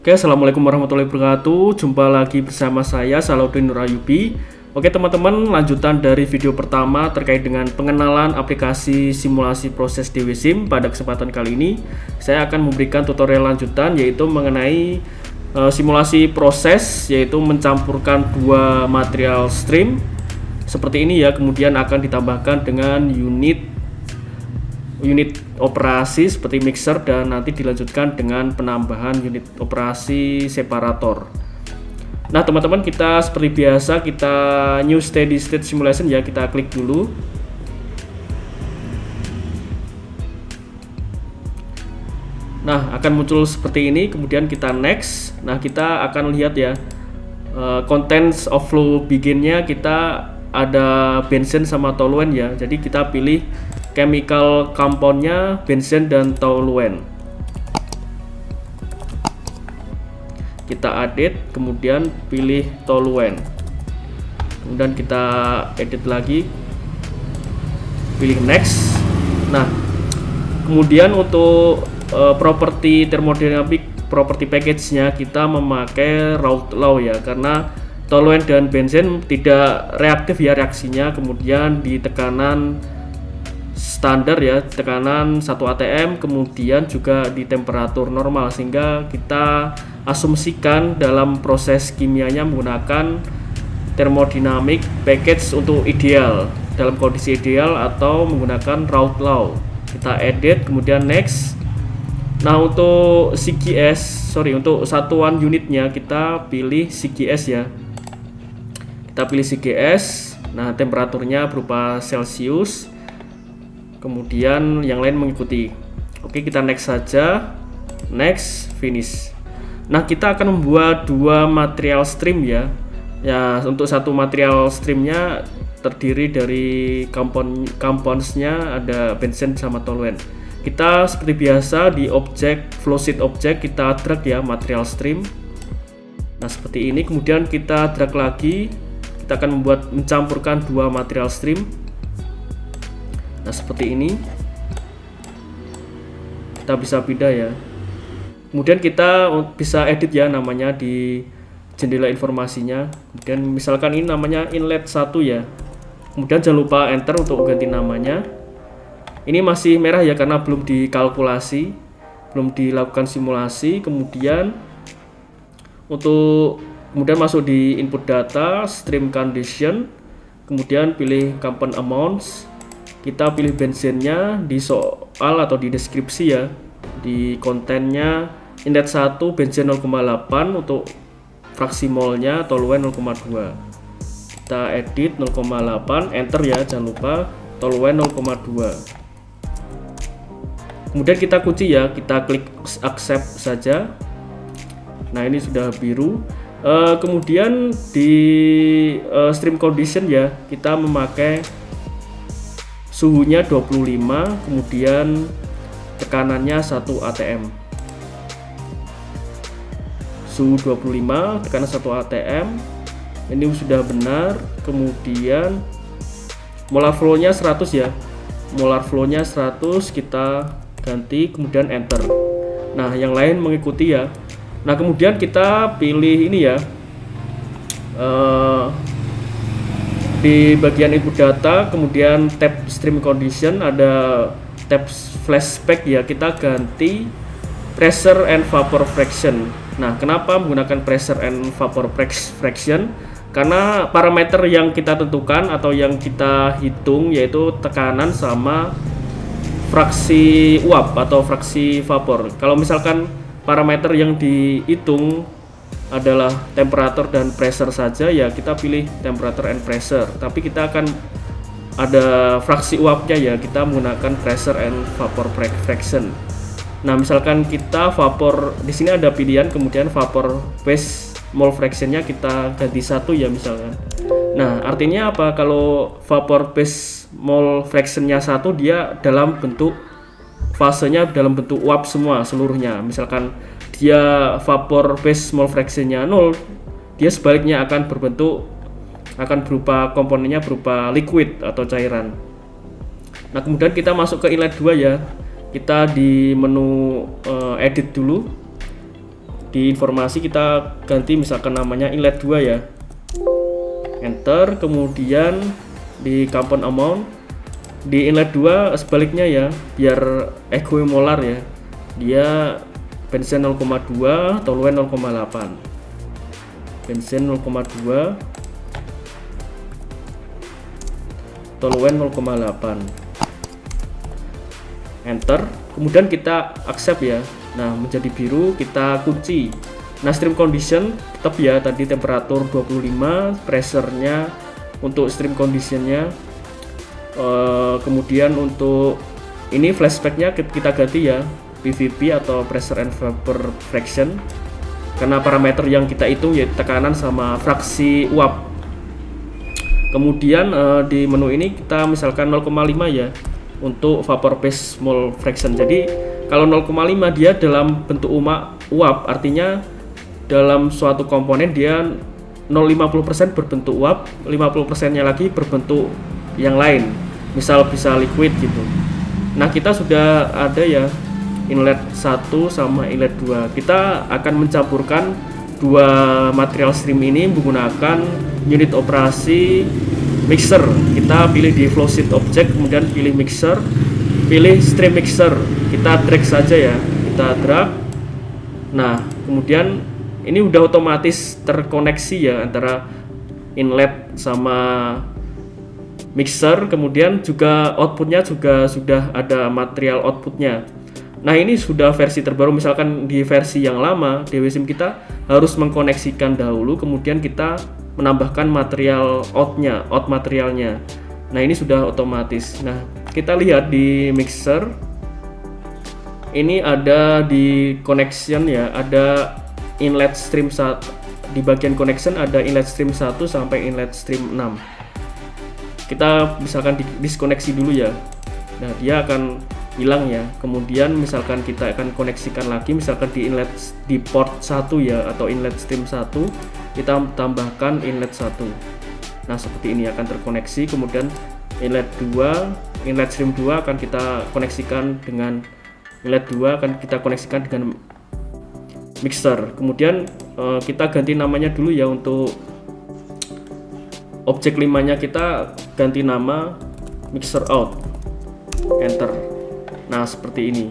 Oke, assalamualaikum warahmatullahi wabarakatuh. Jumpa lagi bersama saya Salahuddin Nur Ayyubi. Oke teman-teman, lanjutan dari video pertama terkait dengan pengenalan aplikasi simulasi proses DWSIM. Pada kesempatan kali ini saya akan memberikan tutorial lanjutan, yaitu mengenai simulasi proses, yaitu mencampurkan dua material stream seperti ini ya. Kemudian akan ditambahkan dengan unit operasi seperti mixer, dan nanti dilanjutkan dengan penambahan unit operasi separator. Nah teman-teman, kita seperti biasa kita new steady state simulation ya, kita klik dulu. Nah akan muncul seperti ini, kemudian kita next. Nah kita akan lihat ya, contents of flow beginnya kita ada benzen sama toluen ya, jadi kita pilih chemical compoundnya benzen dan toluen. Kita edit, kemudian pilih toluen, kemudian kita edit lagi, pilih next. Nah kemudian untuk properti thermodynamic property package-nya kita memakai Raoult law ya, karena toluen dan benzen tidak reaktif ya reaksinya, kemudian di tekanan standar ya, tekanan 1 atm, kemudian juga di temperatur normal, sehingga kita asumsikan dalam proses kimianya menggunakan thermodynamic package untuk ideal, dalam kondisi ideal, atau menggunakan Raoult law. Kita edit, kemudian next. Nah untuk CGS, untuk satuan unitnya kita pilih CGS ya, kita pilih CGS. Nah temperaturnya berupa Celsius, kemudian yang lain mengikuti. Oke, kita next saja, next, finish. Nah kita akan membuat dua material stream ya. Untuk satu material streamnya terdiri dari compounds-nya ada benzen sama toluen. Kita seperti biasa di objek flowsheet object kita drag ya material stream. Nah seperti ini, kemudian kita drag lagi, kita akan mencampurkan dua material stream. Nah seperti ini, kita bisa pindah ya. Kemudian kita bisa edit ya namanya di jendela informasinya. Kemudian misalkan ini namanya inlet 1 ya. Kemudian jangan lupa enter untuk ganti namanya. Ini masih merah ya karena belum dikalkulasi, belum dilakukan simulasi. Kemudian kemudian masuk di input data, stream condition, kemudian pilih compound amounts. Kita pilih benzennya di soal atau di deskripsi ya, di kontennya inlet 1 benzen 0,8 untuk fraksi molnya, toluen 0,2. Kita edit 0,8, enter ya, jangan lupa toluen 0,2. Kemudian kita kunci ya, kita klik accept saja. Nah ini sudah biru. Kemudian di stream condition ya, kita memakai suhunya 25, kemudian tekanannya 1 atm. Suhu 25, tekanan 1 atm. Ini sudah benar. Kemudian molar flow-nya 100 ya. Molar flow-nya 100 kita ganti, kemudian enter. Nah, yang lain mengikuti ya. Nah, kemudian kita pilih ini ya. Di bagian input data, kemudian tab stream condition, ada tab flashback ya, kita ganti pressure and vapor fraction. Nah kenapa menggunakan pressure and vapor fraction? Karena parameter yang kita tentukan atau yang kita hitung yaitu tekanan sama fraksi uap atau fraksi vapor. Kalau misalkan parameter yang dihitung adalah temperatur dan pressure saja ya, kita pilih temperature and pressure, tapi kita akan ada fraksi uapnya ya, kita menggunakan pressure and vapor fraction. Nah misalkan kita vapor, di sini ada pilihan, kemudian vapor phase mole fractionnya kita ganti 1 ya misalkan. Nah artinya apa? Kalau vapor phase mole fractionnya 1, dia dalam bentuk fasenya dalam bentuk uap semua seluruhnya. Misalkan dia vapor phase mole fractionnya 0, dia sebaliknya akan berupa komponennya berupa liquid atau cairan. Nah kemudian kita masuk ke inlet 2 ya, kita di menu edit dulu, di informasi kita ganti misalkan namanya inlet 2 ya, enter. Kemudian di compound amount di inlet 2 sebaliknya ya, biar equimolar ya, dia benzen 0,2, toluen 0,8, benzen 0,2, toluen 0,8, enter. Kemudian kita accept ya. Nah, menjadi biru, kita kunci. Nah, stream condition tetap ya, tadi temperatur 25, pressure-nya untuk stream condition-nya. Kemudian untuk ini flashback-nya kita ganti ya, PVP atau pressure and vapor fraction, karena parameter yang kita hitung yaitu tekanan sama fraksi uap. Kemudian di menu ini kita misalkan 0,5 ya untuk vapor phase mole fraction. Jadi kalau 0,5 dia dalam bentuk uap, artinya dalam suatu komponen dia 0,50% berbentuk uap, 50%-nya lagi berbentuk yang lain, misal bisa liquid gitu. Nah, kita sudah ada ya inlet 1 sama inlet 2. Kita akan mencampurkan dua material stream ini menggunakan unit operasi mixer. Kita pilih di flow sheet object, kemudian pilih mixer, pilih stream mixer, kita drag saja ya, kita drag. Nah, kemudian ini udah otomatis terkoneksi ya antara inlet sama mixer. Kemudian juga outputnya juga sudah ada material outputnya. Nah, ini sudah versi terbaru. Misalkan di versi yang lama DWSIM kita harus mengkoneksikan dahulu, kemudian kita menambahkan material out materialnya. Nah, ini sudah otomatis. Nah, kita lihat di mixer ini ada di connection ya, ada inlet stream 1. Di bagian connection ada inlet stream 1 sampai inlet stream 6. Kita misalkan diskoneksi dulu ya. Nah, dia akan hilang ya. Kemudian misalkan kita akan koneksikan lagi, misalkan di inlet di port 1 ya, atau inlet stream 1, kita tambahkan inlet 1. Nah, seperti ini akan terkoneksi. Kemudian inlet 2, inlet stream 2 akan kita koneksikan dengan inlet 2 akan kita koneksikan dengan mixer. Kemudian kita ganti namanya dulu ya, untuk objek 5-nya kita ganti nama mixer out, enter. Nah, seperti ini.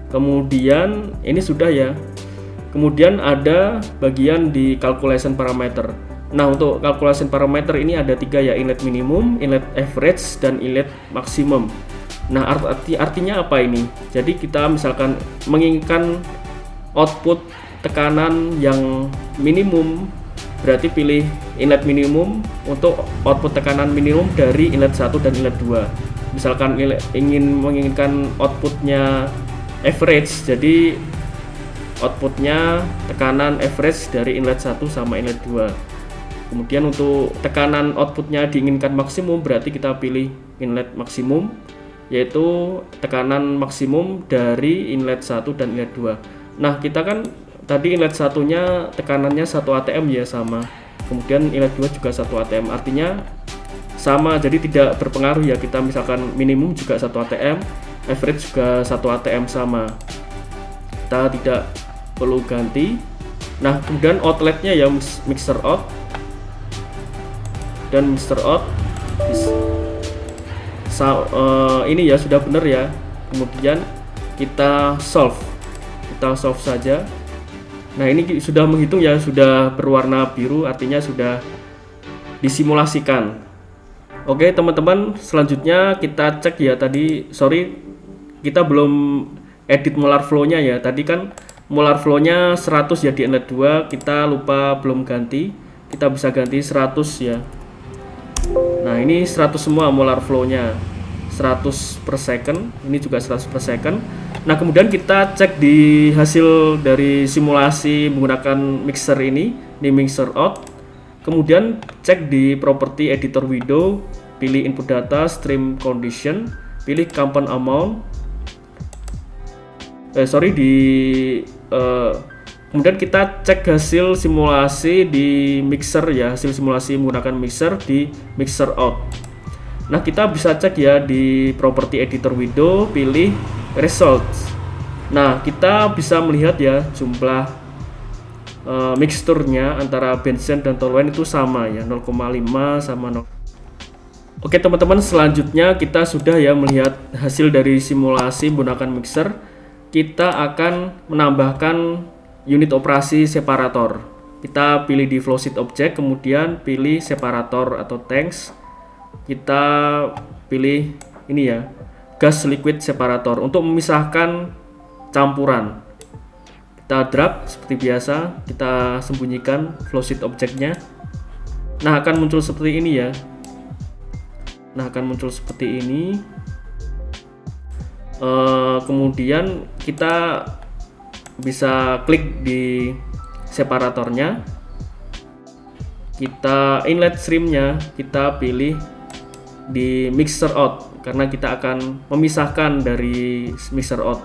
Kemudian ini sudah ya. Kemudian ada bagian di calculation parameter. Nah, untuk calculation parameter ini ada 3 ya, inlet minimum, inlet average, dan inlet maksimum. Nah, artinya apa ini? Jadi kita misalkan menginginkan output tekanan yang minimum, berarti pilih inlet minimum untuk output tekanan minimum dari inlet 1 dan inlet 2. Misalkan menginginkan outputnya average, jadi outputnya tekanan average dari inlet 1 sama inlet 2. Kemudian untuk tekanan outputnya diinginkan maksimum, berarti kita pilih inlet maksimum, yaitu tekanan maksimum dari inlet 1 dan inlet 2. Nah, kita kan tadi inlet 1-nya tekanannya 1 atm ya, sama. Kemudian inlet 2 juga 1 atm, artinya sama, jadi tidak berpengaruh ya. Kita misalkan minimum juga 1 atm, average juga 1 atm, sama. Kita tidak perlu ganti. Nah, kemudian outletnya ya, mixer out dan mixer out ini ya sudah benar ya. Kemudian kita solve saja. Nah, ini sudah menghitung ya, sudah berwarna biru, artinya sudah disimulasikan. Oke teman-teman, selanjutnya kita cek ya. Tadi kita belum edit molar flow-nya ya. Tadi kan molar flow-nya 100 ya di inlet 2, kita lupa belum ganti. Kita bisa ganti 100 ya. Nah, ini 100 semua molar flow-nya, 100 per second, ini juga 100 per second. Nah, kemudian kita cek di hasil dari simulasi menggunakan mixer ini, di mixer out. Kemudian cek di property editor window, pilih input data, stream condition, pilih compound amount. Kemudian kita cek hasil simulasi di mixer ya, hasil simulasi menggunakan mixer di mixer out. Nah, kita bisa cek ya di property editor window, pilih results. Nah, kita bisa melihat ya jumlah mixturnya antara benzen dan toluene itu sama ya, 0,5 sama 0. Oke teman-teman, selanjutnya kita sudah ya melihat hasil dari simulasi menggunakan mixer. Kita akan menambahkan unit operasi separator. Kita pilih di flowsheet object, kemudian pilih separator atau tanks. Kita pilih ini ya, gas liquid separator untuk memisahkan campuran. Kita drag seperti biasa, kita sembunyikan flowsheet objectnya. Nah, akan muncul seperti ini ya. Kemudian kita bisa klik di separatornya, kita inlet streamnya kita pilih di mixer out karena kita akan memisahkan dari mixer out.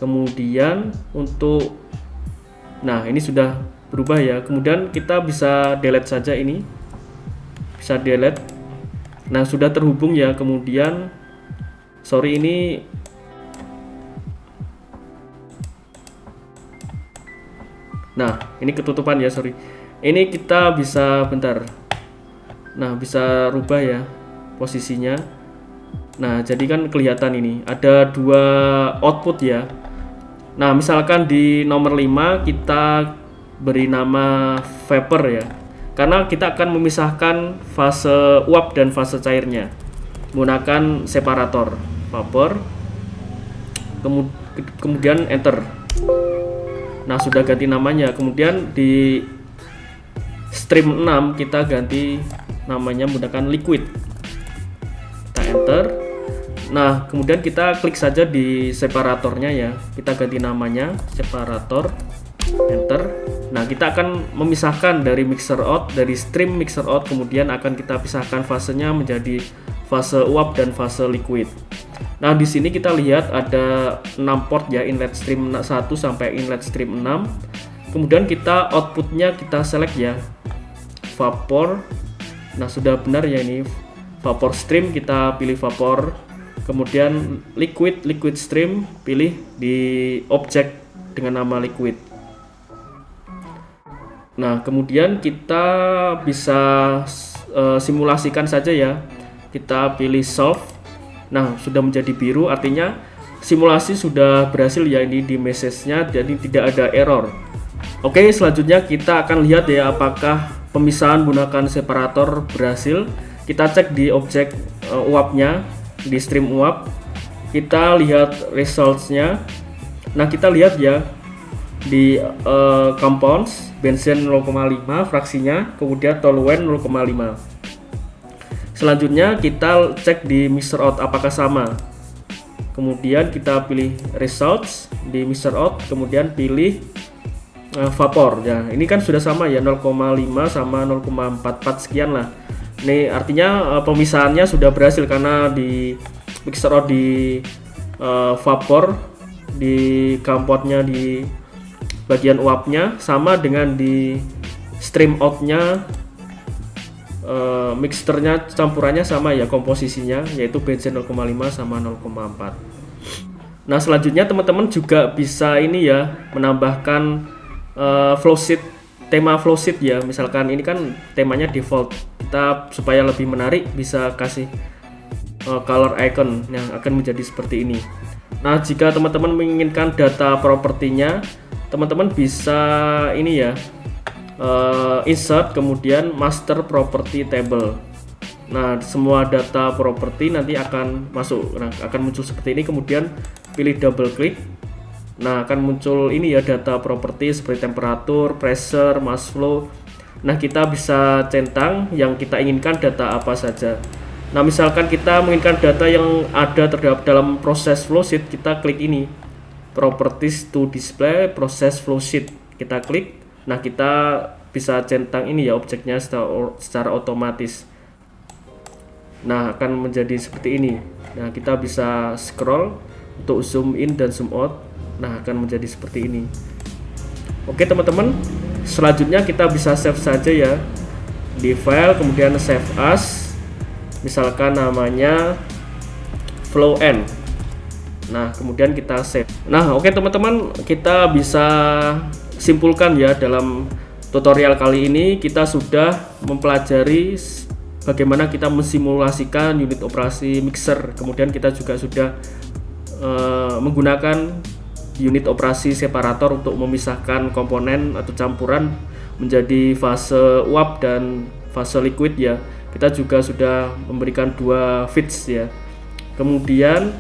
Kemudian untuk ini sudah berubah ya. Kemudian kita bisa delete saja ini, bisa delete. Nah, sudah terhubung ya. Kemudian ini ini ketutupan ya, ini kita bisa bisa rubah ya posisinya. Nah, jadi kan kelihatan ini ada dua output ya. Nah, misalkan di nomor 5 kita beri nama vapor ya, karena kita akan memisahkan fase uap dan fase cairnya menggunakan separator vapor. Kemudian enter. Nah, sudah ganti namanya. Kemudian di stream 6 kita ganti namanya menggunakan liquid. Kita enter. Nah, kemudian kita klik saja di separatornya ya. Kita ganti namanya separator. Enter. Nah, kita akan memisahkan dari mixer out, dari stream mixer out, kemudian akan kita pisahkan fasenya menjadi fase uap dan fase liquid. Nah, di sini kita lihat ada 6 port ya, inlet stream 1 sampai inlet stream 6. Kemudian kita outputnya kita select ya, vapor. Nah, sudah benar ya ini vapor stream, kita pilih vapor. Kemudian liquid stream, pilih di objek dengan nama liquid. Nah, kemudian kita bisa simulasikan saja ya. Kita pilih solve. Nah, sudah menjadi biru, artinya simulasi sudah berhasil ya ini di message-nya, jadi tidak ada error. Oke, selanjutnya kita akan lihat ya apakah pemisahan menggunakan separator berhasil. Kita cek di objek uapnya, di stream uap. Kita lihat results-nya. Nah, kita lihat ya di compounds benzen 0,5 fraksinya, kemudian toluene 0,5. Selanjutnya kita cek di mixer out apakah sama. Kemudian kita pilih results di mixer out, kemudian pilih vapor. Ya, ini kan sudah sama ya, 0,5 sama 0,44 sekian lah. Ini artinya pemisahannya sudah berhasil karena di mixer out di vapor, di compoundnya di bagian uapnya sama dengan di stream outnya. Mixturnya campurannya sama ya, komposisinya yaitu benzen 0,5 sama 0,4. Nah, selanjutnya teman-teman juga bisa ini ya menambahkan flowsheet, tema flowsheet ya. Misalkan ini kan temanya default, kita supaya lebih menarik bisa kasih color icon yang akan menjadi seperti ini. Nah, jika teman-teman menginginkan data propertinya, teman-teman bisa ini ya, insert kemudian master property table. Nah, semua data properti nanti akan masuk, akan muncul seperti ini. Kemudian pilih double klik. Nah, akan muncul ini ya data properti seperti temperatur, pressure, mass flow. Nah, kita bisa centang yang kita inginkan data apa saja. Nah, misalkan kita menginginkan data yang ada terdapat dalam proses flowsheet, kita klik ini properties to display process flowsheet. Kita klik. Nah, kita bisa centang ini ya objeknya secara otomatis. Nah, akan menjadi seperti ini. Nah, kita bisa scroll untuk zoom in dan zoom out. Nah, akan menjadi seperti ini. Oke teman-teman, selanjutnya kita bisa save saja ya di file, kemudian save as, misalkan namanya flow n. Nah, kemudian kita save. Nah, oke teman-teman, kita bisa simpulkan ya, dalam tutorial kali ini kita sudah mempelajari bagaimana kita mensimulasikan unit operasi mixer. Kemudian kita juga sudah menggunakan unit operasi separator untuk memisahkan komponen atau campuran menjadi fase uap dan fase liquid ya. Kita juga sudah memberikan 2 feeds ya. Kemudian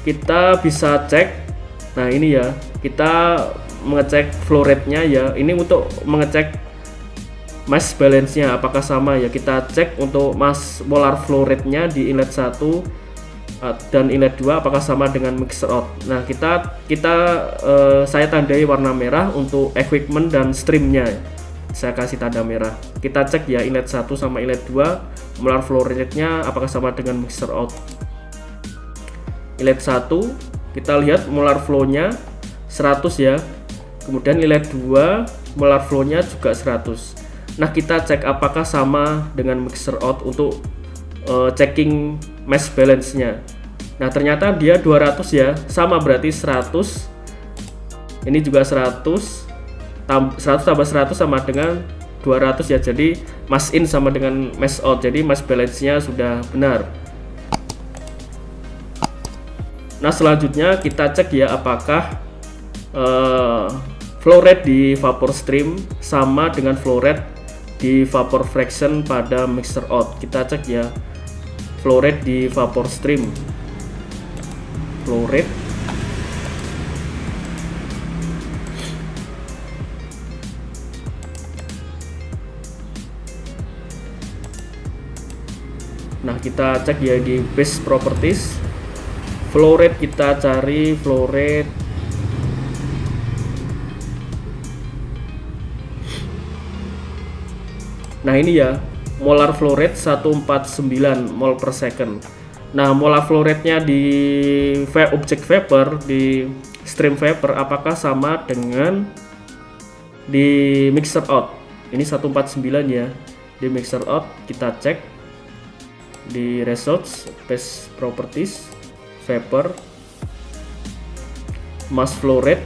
kita bisa cek, nah ini ya, kita mengecek flow rate-nya ya. Ini untuk mengecek mass balance-nya apakah sama ya. Kita cek untuk mass molar flow rate-nya di inlet 1 dan inlet 2 apakah sama dengan mixer out. Nah, saya tandai warna merah untuk equipment dan stream-nya. Saya kasih tanda merah. Kita cek ya, inlet 1 sama inlet 2 molar flow rate-nya apakah sama dengan mixer out. Inlet 1 kita lihat molar flow-nya 100 ya. Kemudian inlet 2 molar flow-nya juga 100. Nah, kita cek apakah sama dengan mixer out untuk checking mass balance-nya. Nah, ternyata dia 200 ya. Sama, berarti 100. Ini juga 100 tambah 100 sama dengan 200 ya. Jadi mass in sama dengan mass out. Jadi mass balance-nya sudah benar. Nah, selanjutnya kita cek ya apakah flow rate di vapor stream sama dengan flow rate di vapor fraction pada mixer out. Kita cek ya flow rate di vapor stream. Flow rate nah, kita cek ya di base properties flow rate, kita cari flow rate. Nah, ini ya molar flow rate 149 mol per second. Nah, molar flow rate-nya di object vapor, di stream vapor apakah sama dengan di mixer out. Ini 149 ya. Di mixer out kita cek di results base properties vapor mass flow rate.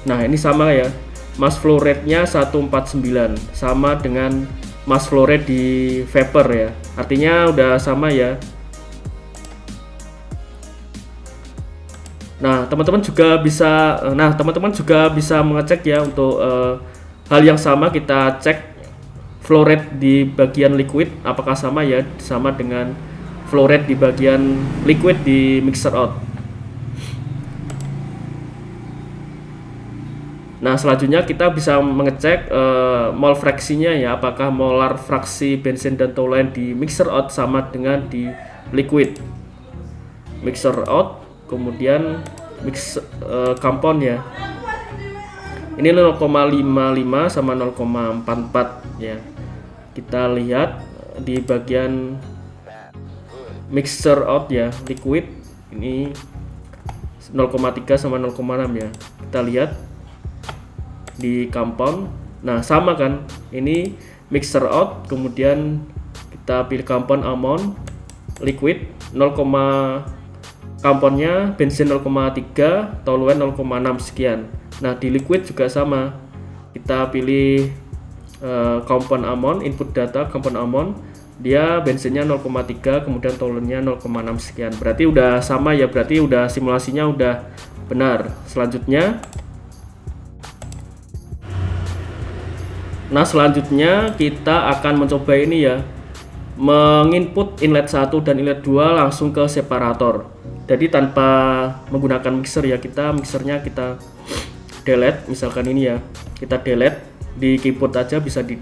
Nah, ini sama ya, mass flow rate-nya 149 sama dengan mass flow rate di vapor ya. Artinya udah sama ya. Nah, teman-teman juga bisa mengecek ya untuk hal yang sama. Kita cek flow rate di bagian liquid apakah sama ya, sama dengan flow rate di bagian liquid di mixer out. Nah, selanjutnya kita bisa mengecek mol fraksinya ya, apakah molar fraksi bensin dan toluene di mixer out sama dengan di liquid. Mixer out, kemudian compound ya. Ini 0,55 sama 0,44 ya. Kita lihat di bagian mixer out ya, liquid ini 0,3 sama 0,6 ya. Kita lihat di compound. Nah, sama kan, ini mixer out, kemudian kita pilih compound amount liquid 0, compoundnya bensin 0,3, toluene 0,6 sekian. Nah, di liquid juga sama, kita pilih compound amount, input data compound amount, dia bensinnya 0,3, kemudian toluennya 0,6 sekian. Berarti udah sama ya, berarti udah simulasinya udah benar. Selanjutnya kita akan mencoba ini ya, menginput inlet 1 dan inlet 2 langsung ke separator. Jadi tanpa menggunakan mixer ya, mixernya kita delete, misalkan ini ya, kita delete di keyboard aja, bisa di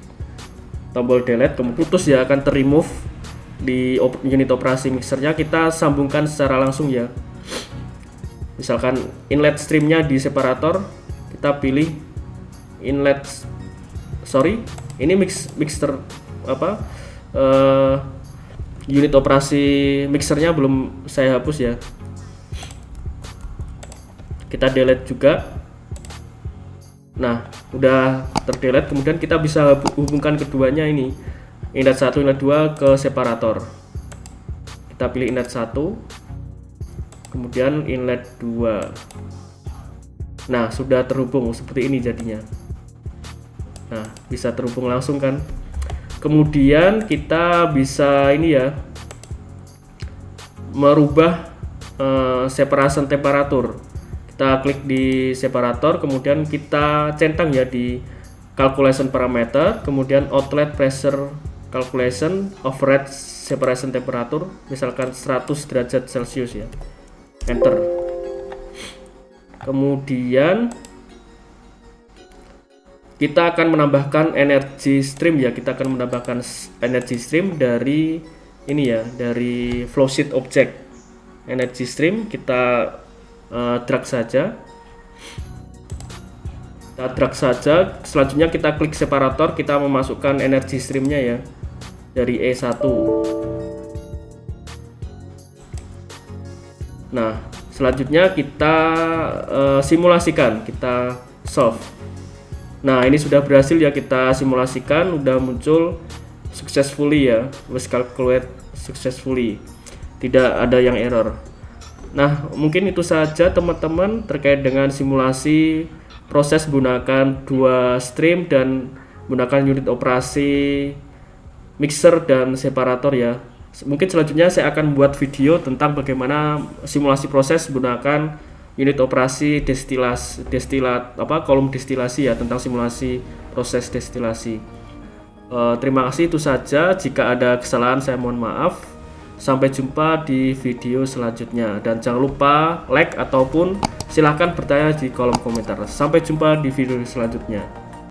tombol delete, kemudian putus ya, akan ter-remove di unit operasi mixernya. Kita sambungkan secara langsung ya, misalkan inlet streamnya di separator, kita pilih ini mixer unit operasi mixernya belum saya hapus ya, kita delete juga. Nah, udah terdelete, kemudian kita bisa hubungkan keduanya ini, inlet 1, inlet 2 ke separator. Kita pilih inlet 1, kemudian inlet 2. Nah, sudah terhubung seperti ini jadinya. Nah, bisa terhubung langsung kan. Kemudian kita bisa ini ya, merubah separation temperatur. Kita klik di separator, kemudian kita centang ya di calculation parameter, kemudian outlet pressure calculation override separation temperatur, misalkan 100 derajat Celcius ya. Enter. Kemudian kita akan menambahkan energy stream ya, kita akan menambahkan energy stream dari ini ya, dari flowsheet object. Energy stream kita drag saja, selanjutnya kita klik separator, kita memasukkan energy streamnya ya dari E1. Nah, selanjutnya kita simulasikan, kita solve. Nah, ini sudah berhasil ya, kita simulasikan, udah muncul successfully ya, was calculate successfully, tidak ada yang error. Nah, mungkin itu saja teman-teman terkait dengan simulasi proses menggunakan dua stream dan menggunakan unit operasi mixer dan separator ya. Mungkin selanjutnya saya akan membuat video tentang bagaimana simulasi proses menggunakan unit operasi kolom destilasi ya, tentang simulasi proses destilasi. Terima kasih, itu saja. Jika ada kesalahan saya mohon maaf. Sampai jumpa di video selanjutnya, dan jangan lupa like ataupun silahkan bertanya di kolom komentar. Sampai jumpa di video selanjutnya.